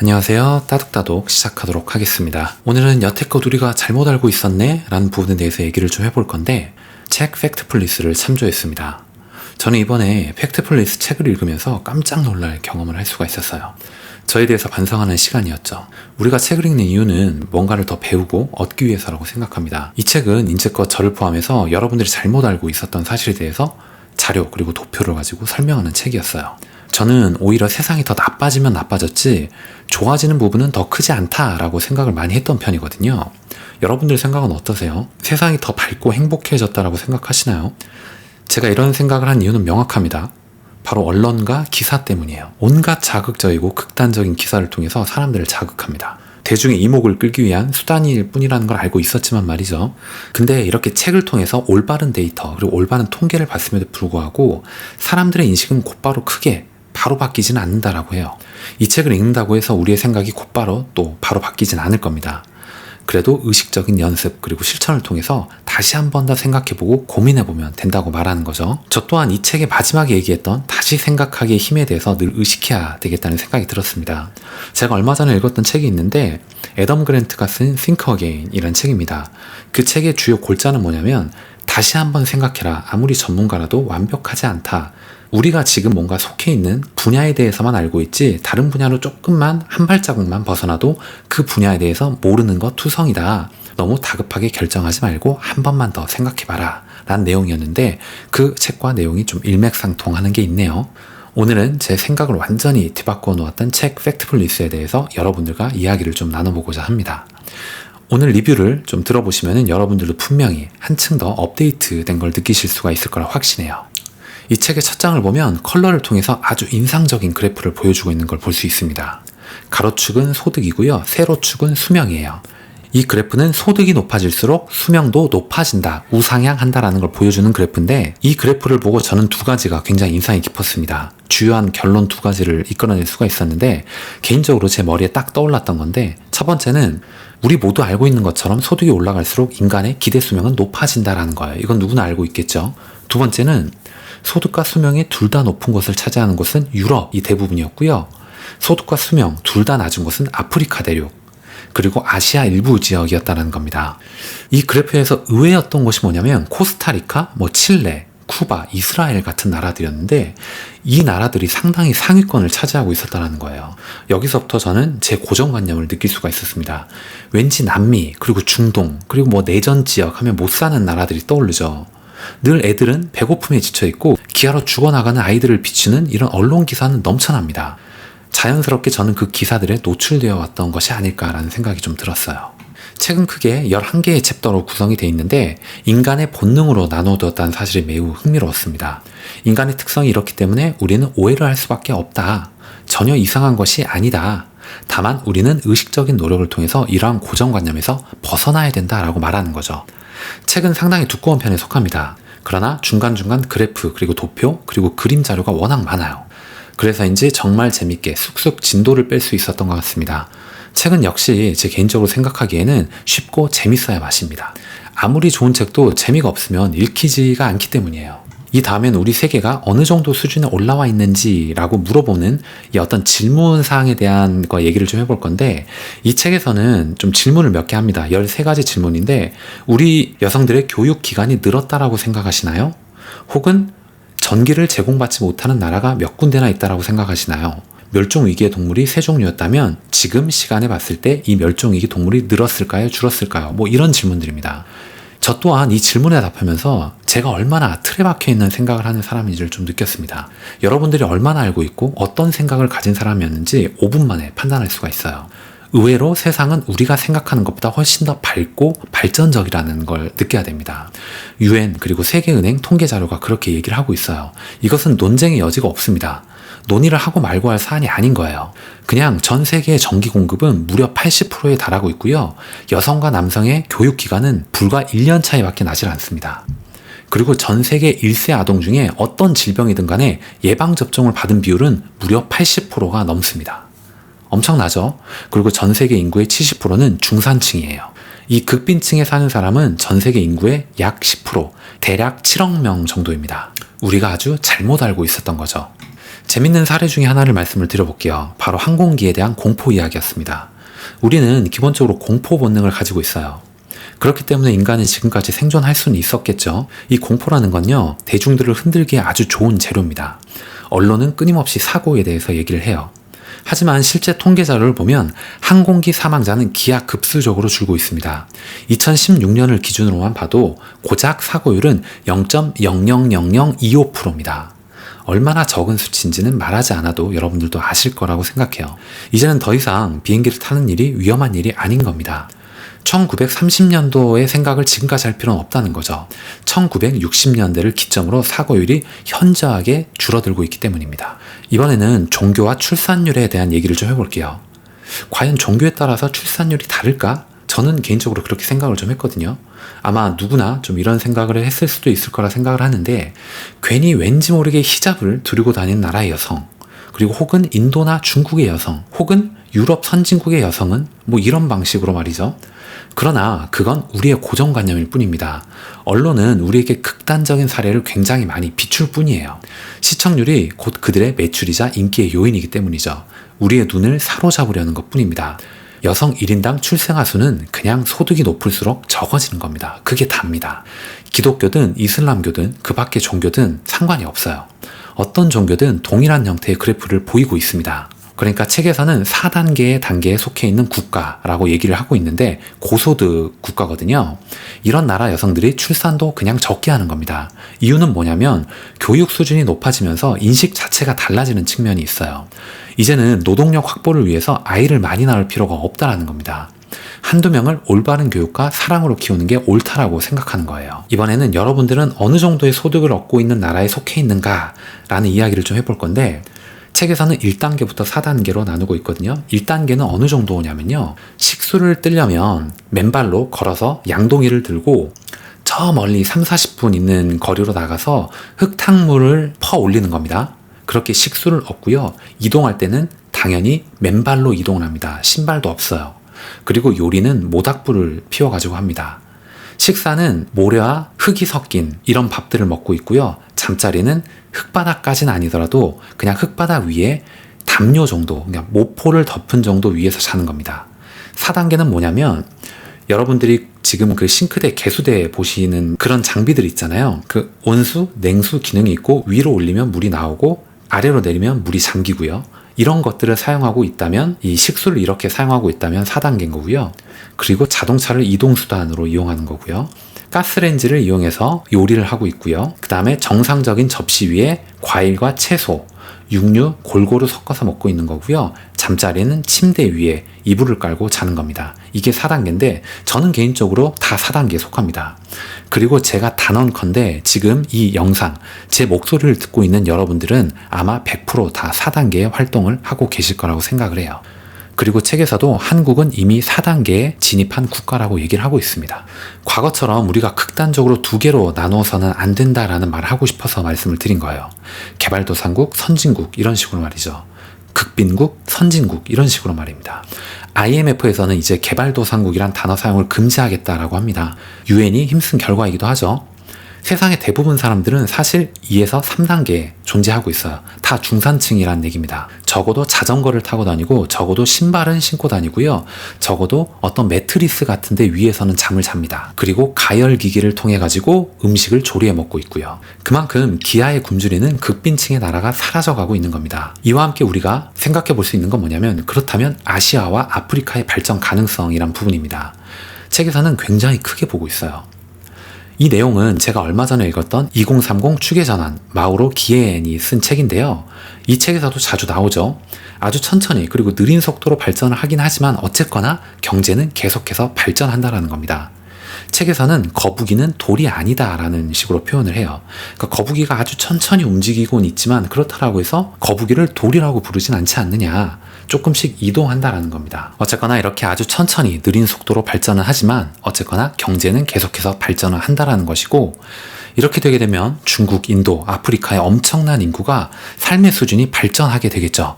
안녕하세요. 따둑따둑 시작하도록 하겠습니다. 오늘은 여태껏 우리가 잘못 알고 있었네 라는 부분에 대해서 얘기를 좀 해볼 건데, 책 팩트플리스를 참조했습니다. 저는 이번에 팩트플리스 책을 읽으면서 깜짝 놀랄 경험을 할 수가 있었어요. 저에 대해서 반성하는 시간이었죠. 우리가 책을 읽는 이유는 뭔가를 더 배우고 얻기 위해서라고 생각합니다. 이 책은 이제껏 저를 포함해서 여러분들이 잘못 알고 있었던 사실에 대해서 자료 그리고 도표를 가지고 설명하는 책이었어요. 저는 오히려 세상이 더 나빠지면 나빠졌지 좋아지는 부분은 더 크지 않다라고 생각을 많이 했던 편이거든요. 여러분들 생각은 어떠세요? 세상이 더 밝고 행복해졌다라고 생각하시나요? 제가 이런 생각을 한 이유는 명확합니다. 바로 언론과 기사 때문이에요. 온갖 자극적이고 극단적인 기사를 통해서 사람들을 자극합니다. 대중의 이목을 끌기 위한 수단일 뿐이라는 걸 알고 있었지만 말이죠. 근데 이렇게 책을 통해서 올바른 데이터 그리고 올바른 통계를 봤음에도 불구하고 사람들의 인식은 곧바로 크게 바로 바뀌지는 않는다라고 해요. 이 책을 읽는다고 해서 우리의 생각이 곧바로 또 바로 바뀌진 않을 겁니다. 그래도 의식적인 연습 그리고 실천을 통해서 다시 한 번 더 생각해보고 고민해보면 된다고 말하는 거죠. 저 또한 이 책의 마지막에 얘기했던 다시 생각하기의 힘에 대해서 늘 의식해야 되겠다는 생각이 들었습니다. 제가 얼마 전에 읽었던 책이 있는데 애덤 그랜트가 쓴 Think Again 이라는 책입니다. 그 책의 주요 골자는 뭐냐면, 다시 한번 생각해라. 아무리 전문가라도 완벽하지 않다. 우리가 지금 뭔가 속해 있는 분야에 대해서만 알고 있지 다른 분야로 조금만 한 발자국만 벗어나도 그 분야에 대해서 모르는 것 투성이다. 너무 다급하게 결정하지 말고 한 번만 더 생각해봐라 라는 내용이었는데, 그 책과 내용이 좀 일맥상통하는 게 있네요. 오늘은 제 생각을 완전히 뒤바꿔 놓았던 책 팩트플리스에 대해서 여러분들과 이야기를 좀 나눠보고자 합니다. 오늘 리뷰를 좀 들어보시면 여러분들도 분명히 한층 더 업데이트된 걸 느끼실 수가 있을 거라 확신해요. 이 책의 첫 장을 보면 컬러를 통해서 아주 인상적인 그래프를 보여주고 있는 걸 볼 수 있습니다. 가로축은 소득이고요. 세로축은 수명이에요. 이 그래프는 소득이 높아질수록 수명도 높아진다, 우상향한다라는 걸 보여주는 그래프인데, 이 그래프를 보고 저는 두 가지가 굉장히 인상이 깊었습니다. 주요한 결론 두 가지를 이끌어낼 수가 있었는데, 개인적으로 제 머리에 딱 떠올랐던 건데, 첫 번째는 우리 모두 알고 있는 것처럼 소득이 올라갈수록 인간의 기대 수명은 높아진다라는 거예요. 이건 누구나 알고 있겠죠. 두 번째는 소득과 수명이 둘 다 높은 곳을 차지하는 곳은 유럽이 대부분이었고요. 소득과 수명 둘 다 낮은 곳은 아프리카 대륙 그리고 아시아 일부 지역이었다는 겁니다. 이 그래프에서 의외였던 것이 뭐냐면 코스타리카, 칠레, 쿠바, 이스라엘 같은 나라들이었는데, 이 나라들이 상당히 상위권을 차지하고 있었다는 거예요. 여기서부터 저는 제 고정관념을 느낄 수가 있었습니다. 왠지 남미 그리고 중동 그리고 내전 지역 하면 못 사는 나라들이 떠오르죠. 늘 애들은 배고픔에 지쳐있고 기아로 죽어나가는 아이들을 비추는 이런 언론 기사는 넘쳐납니다. 자연스럽게 저는 그 기사들에 노출되어 왔던 것이 아닐까라는 생각이 좀 들었어요. 책은 크게 11개의 챕터로 구성이 되어 있는데, 인간의 본능으로 나눠두었다는 사실이 매우 흥미로웠습니다. 인간의 특성이 이렇기 때문에 우리는 오해를 할 수밖에 없다. 전혀 이상한 것이 아니다. 다만 우리는 의식적인 노력을 통해서 이러한 고정관념에서 벗어나야 된다라고 말하는 거죠. 책은 상당히 두꺼운 편에 속합니다. 그러나 중간중간 그래프 그리고 도표 그리고 그림 자료가 워낙 많아요. 그래서인지 정말 재밌게 쑥쑥 진도를 뺄 수 있었던 것 같습니다. 책은 역시 제 개인적으로 생각하기에는 쉽고 재밌어야 맛입니다. 아무리 좋은 책도 재미가 없으면 읽히지가 않기 때문이에요. 이 다음엔 우리 세계가 어느 정도 수준에 올라와 있는지라고 물어보는 이 어떤 질문 사항에 대한 거 얘기를 좀 해볼 건데, 이 책에서는 좀 질문을 몇 개 합니다. 13가지 질문인데, 우리 여성들의 교육 기간이 늘었다라고 생각하시나요? 혹은 전기를 제공받지 못하는 나라가 몇 군데나 있다라고 생각하시나요? 멸종위기의 동물이 3종류였다면 지금 시간에 봤을 때 이 멸종위기 동물이 늘었을까요? 줄었을까요? 이런 질문들입니다. 저 또한 이 질문에 답하면서 제가 얼마나 틀에 박혀있는 생각을 하는 사람인지를 좀 느꼈습니다. 여러분들이 얼마나 알고 있고 어떤 생각을 가진 사람이었는지 5분 만에 판단할 수가 있어요. 의외로 세상은 우리가 생각하는 것보다 훨씬 더 밝고 발전적이라는 걸 느껴야 됩니다. UN 그리고 세계은행 통계 자료가 그렇게 얘기를 하고 있어요. 이것은 논쟁의 여지가 없습니다. 논의를 하고 말고 할 사안이 아닌 거예요. 그냥 전 세계의 전기 공급은 무려 80%에 달하고 있고요. 여성과 남성의 교육 기간은 불과 1년 차이밖에 나질 않습니다. 그리고 전 세계 1세 아동 중에 어떤 질병이든 간에 예방접종을 받은 비율은 무려 80%가 넘습니다. 엄청나죠? 그리고 전 세계 인구의 70%는 중산층이에요. 이 극빈층에 사는 사람은 전 세계 인구의 약 10%, 대략 7억 명 정도입니다. 우리가 아주 잘못 알고 있었던 거죠. 재밌는 사례 중에 하나를 말씀을 드려볼게요. 바로 항공기에 대한 공포 이야기였습니다. 우리는 기본적으로 공포 본능을 가지고 있어요. 그렇기 때문에 인간이 지금까지 생존할 수는 있었겠죠. 이 공포라는 건요, 대중들을 흔들기에 아주 좋은 재료입니다. 언론은 끊임없이 사고에 대해서 얘기를 해요. 하지만 실제 통계 자료를 보면 항공기 사망자는 기하급수적으로 줄고 있습니다. 2016년을 기준으로만 봐도 고작 사고율은 0.000025%입니다. 얼마나 적은 수치인지는 말하지 않아도 여러분들도 아실 거라고 생각해요. 이제는 더 이상 비행기를 타는 일이 위험한 일이 아닌 겁니다. 1930년도의 생각을 지금까지 할 필요는 없다는 거죠. 1960년대를 기점으로 사고율이 현저하게 줄어들고 있기 때문입니다. 이번에는 종교와 출산율에 대한 얘기를 좀 해볼게요. 과연 종교에 따라서 출산율이 다를까? 저는 개인적으로 그렇게 생각을 좀 했거든요. 아마 누구나 좀 이런 생각을 했을 수도 있을 거라 생각을 하는데, 괜히 왠지 모르게 히잡을 두르고 다니는 나라의 여성, 그리고 혹은 인도나 중국의 여성, 혹은 유럽 선진국의 여성은 뭐 이런 방식으로 말이죠. 그러나 그건 우리의 고정관념일 뿐입니다. 언론은 우리에게 극단적인 사례를 굉장히 많이 비출 뿐이에요. 시청률이 곧 그들의 매출이자 인기의 요인이기 때문이죠. 우리의 눈을 사로잡으려는 것 뿐입니다. 여성 1인당 출생아 수는 그냥 소득이 높을수록 적어지는 겁니다. 그게 답니다. 기독교든 이슬람교든 그 밖의 종교든 상관이 없어요. 어떤 종교든 동일한 형태의 그래프를 보이고 있습니다. 그러니까 책에서는 4단계의 단계에 속해 있는 국가라고 얘기를 하고 있는데, 고소득 국가거든요. 이런 나라 여성들이 출산도 그냥 적게 하는 겁니다. 이유는 뭐냐면 교육 수준이 높아지면서 인식 자체가 달라지는 측면이 있어요. 이제는 노동력 확보를 위해서 아이를 많이 낳을 필요가 없다라는 겁니다. 한두 명을 올바른 교육과 사랑으로 키우는 게 옳다라고 생각하는 거예요. 이번에는 여러분들은 어느 정도의 소득을 얻고 있는 나라에 속해 있는가라는 이야기를 좀 해볼 건데, 책에서는 1단계부터 4단계로 나누고 있거든요. 1단계는 어느 정도냐면요, 식수를 뜨려면 맨발로 걸어서 양동이를 들고 저 멀리 30-40분 있는 거리로 나가서 흙탕물을 퍼 올리는 겁니다. 그렇게 식수를 얻고요, 이동할 때는 당연히 맨발로 이동을 합니다. 신발도 없어요. 그리고 요리는 모닥불을 피워가지고 합니다. 식사는 모래와 흙이 섞인 이런 밥들을 먹고 있고요. 잠자리는 흙바닥까지는 아니더라도 그냥 흙바닥 위에 담요 정도, 그냥 모포를 덮은 정도 위에서 자는 겁니다. 4단계는 뭐냐면, 여러분들이 지금 그 싱크대, 개수대 보시는 그런 장비들 있잖아요. 그 온수, 냉수 기능이 있고, 위로 올리면 물이 나오고 아래로 내리면 물이 잠기고요. 이런 것들을 사용하고 있다면, 이 식수를 이렇게 사용하고 있다면 4단계인 거고요. 그리고 자동차를 이동수단으로 이용하는 거고요. 가스레인지를 이용해서 요리를 하고 있고요. 그 다음에 정상적인 접시 위에 과일과 채소, 육류 골고루 섞어서 먹고 있는 거고요. 잠자리는 침대 위에 이불을 깔고 자는 겁니다. 이게 4단계인데 저는 개인적으로 다 4단계에 속합니다. 그리고 제가 단언컨대 지금 이 영상, 제 목소리를 듣고 있는 여러분들은 아마 100% 다 4단계의 활동을 하고 계실 거라고 생각을 해요. 그리고 책에서도 한국은 이미 4단계에 진입한 국가라고 얘기를 하고 있습니다. 과거처럼 우리가 극단적으로 두 개로 나누어서는 안 된다라는 말을 하고 싶어서 말씀을 드린 거예요. 개발도상국, 선진국 이런 식으로 말이죠. 극빈국, 선진국 이런 식으로 말입니다. IMF에서는 이제 개발도상국이란 단어 사용을 금지하겠다라고 합니다. 유엔이 힘쓴 결과이기도 하죠. 세상의 대부분 사람들은 사실 2에서 3단계에 존재하고 있어요. 다 중산층이란 얘기입니다. 적어도 자전거를 타고 다니고, 적어도 신발은 신고 다니고요. 적어도 어떤 매트리스 같은 데 위에서는 잠을 잡니다. 그리고 가열기기를 통해 가지고 음식을 조리해 먹고 있고요. 그만큼 기아에 굶주리는 극빈층의 나라가 사라져가고 있는 겁니다. 이와 함께 우리가 생각해 볼 수 있는 건 뭐냐면, 그렇다면 아시아와 아프리카의 발전 가능성이란 부분입니다. 책에서는 굉장히 크게 보고 있어요. 이 내용은 제가 얼마 전에 읽었던 2030 추계전환 마우로 기에엔이 쓴 책인데요. 이 책에서도 자주 나오죠. 아주 천천히 그리고 느린 속도로 발전을 하긴 하지만 어쨌거나 경제는 계속해서 발전한다라는 겁니다. 책에서는 거북이는 돌이 아니다라는 식으로 표현을 해요. 그러니까 거북이가 아주 천천히 움직이곤 있지만 그렇다고 해서 거북이를 돌이라고 부르진 않지 않느냐. 조금씩 이동한다라는 겁니다. 어쨌거나 이렇게 아주 천천히 느린 속도로 발전을 하지만 어쨌거나 경제는 계속해서 발전을 한다라는 것이고, 이렇게 되게 되면 중국, 인도, 아프리카의 엄청난 인구가 삶의 수준이 발전하게 되겠죠.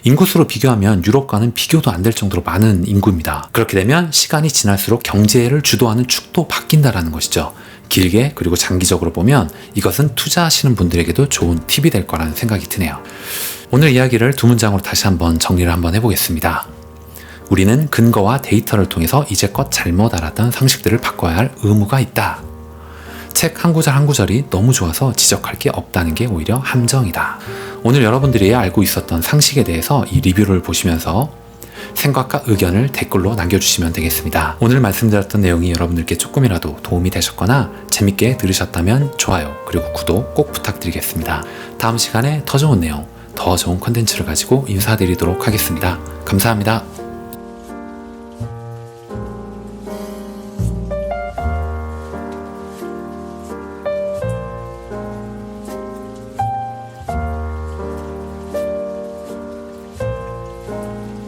인구수로 비교하면 유럽과는 비교도 안 될 정도로 많은 인구입니다. 그렇게 되면 시간이 지날수록 경제를 주도하는 축도 바뀐다라는 것이죠. 길게 그리고 장기적으로 보면 이것은 투자하시는 분들에게도 좋은 팁이 될 거라는 생각이 드네요. 오늘 이야기를 두 문장으로 다시 한번 정리를 한번 해보겠습니다. 우리는 근거와 데이터를 통해서 이제껏 잘못 알았던 상식들을 바꿔야 할 의무가 있다. 책 한 구절 한 구절이 너무 좋아서 지적할 게 없다는 게 오히려 함정이다. 오늘 여러분들이 알고 있었던 상식에 대해서 이 리뷰를 보시면서 생각과 의견을 댓글로 남겨주시면 되겠습니다. 오늘 말씀드렸던 내용이 여러분들께 조금이라도 도움이 되셨거나 재밌게 들으셨다면 좋아요 그리고 구독 꼭 부탁드리겠습니다. 다음 시간에 더 좋은 내용, 더 좋은 콘텐츠를 가지고 인사드리도록 하겠습니다. 감사합니다.